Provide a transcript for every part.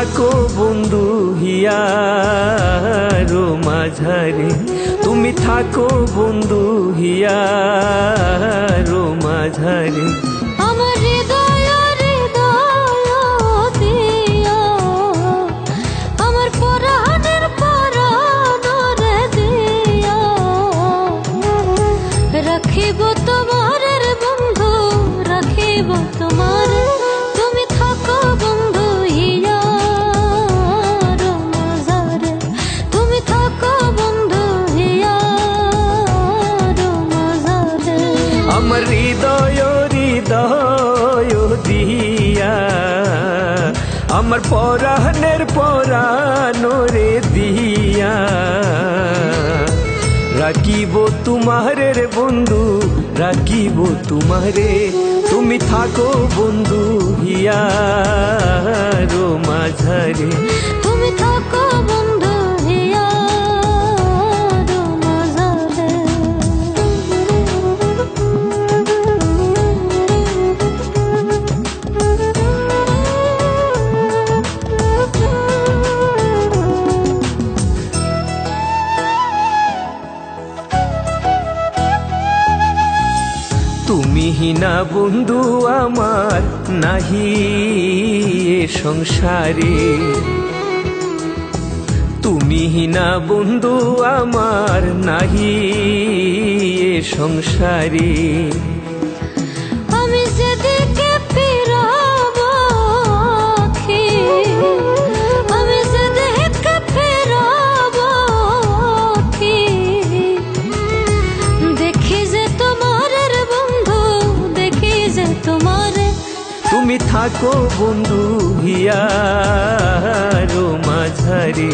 থাকো বন্ধু হিয়ার মাঝারে, তুমি থাকো বন্ধু হিয়ার মাঝারে। আমার হৃদয় দিয়া, আমার পরাণের পরাণরে দিয়া, রাখিব তোমার বন্ধু, রাখিব তোমার। তুমি থাকো বন্ধু হিয়ার মাঝারে, তুমি থাকো বন্ধু হিয়ার মাঝারে। আমার হৃদয় দিয়া, আমার পরাণের পরাণরে দিয়া, রাখিব তোমারে রে বন্ধু, রাখিব তোমারে। তুমি থাকো বন্ধু হিয়ার মাঝারে, তুমি থাকো বন্ধু হিয়ার মাঝারে। তুমি হিনা বন্ধু আমার নাহি এ সংসারে, তুমি হিনা বন্ধু আমার নাহি এ সংসারে। আমি যেদিকে ফিরাব আখি, আমি যেদিকে ফিরাব আখি, দেখি যে তোমার বন্ধু, দেখি যে তোমার। তুমি থাকো বন্ধু হিয়ার মাঝারে,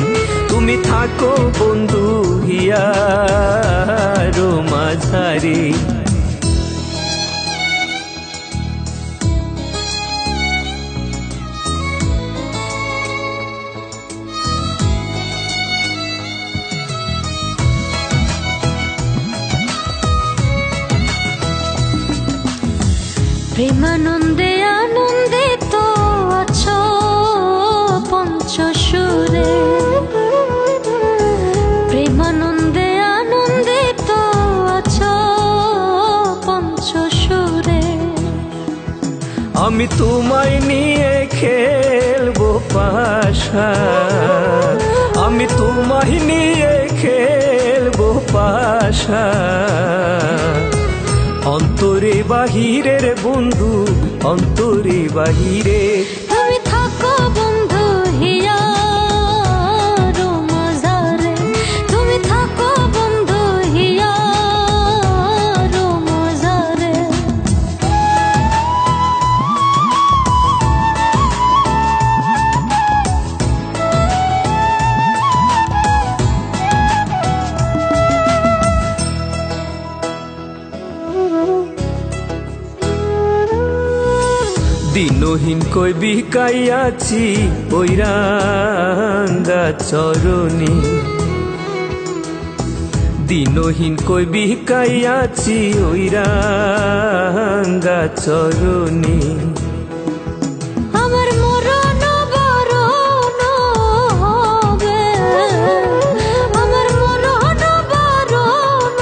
তুমি থাকো বন্ধু হিয়ার মাঝারে। প্রেমানন্দে আনন্দিত আছো পঞ্চসুরে, প্রেমানন্দে আনন্দিত আছো পঞ্চসুরে। আমি তোমায় নিয়ে খেলবো পাশা, আমি তোমায় নিয়ে খেলবো পাশা। অন্তরে বাহিরের বন্ধু, অন্তরে বাহিরে। তুমি থাকো বন্ধু হিয়ার মাঝারে, তুমি থাকো বন্ধু হিয়ার মাঝারে। দিনহীন কই বিকাইয়াছি ওই রাঙ্গা চরণী, দিনহীন কই বিকাইয়াছি ওই রাঙ্গা চরণী। আমার মরণ বরণ হবে, আমার মরণ বরণ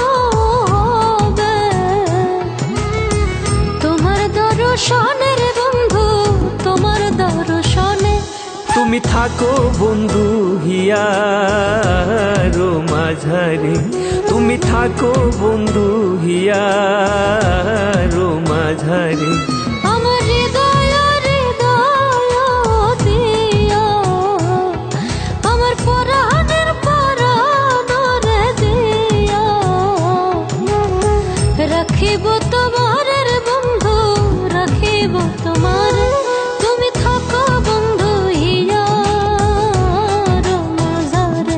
হবে, তোমার দর্শনের বন্ধু, তোমার দর্শনে। তুমি থাকো বন্ধু হিয়ার মাঝারে, তুমি থাকো বন্ধু হিয়ার মাঝারে। আমার হৃদয় দিয়া, আমার পরাণের পরাণরে দিয়া, রাখিব তোমার বন্ধু, রাখিব তোমার। তুমি থাকো বন্ধু হিয়ার মাঝারে,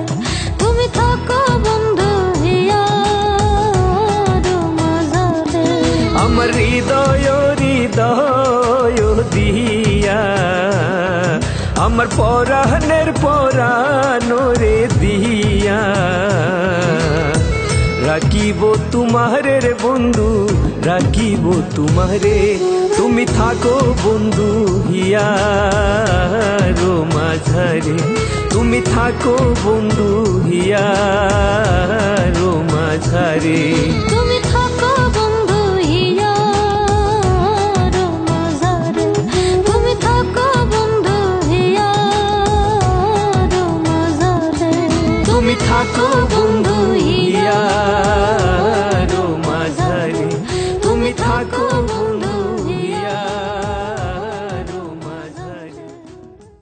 তুমি থাকো বন্ধু হিয়ার মাঝারে। আমার হৃদয় দিয়া, আমার পরাণের পরাণরে দিয়া, রাখিব তোমারে রে বন্ধু, রাখিব তোমারে। তুমি থাকো বন্ধু হিয়ার মাঝারে, তুমি থাকো বন্ধু হিয়ার মাঝারে।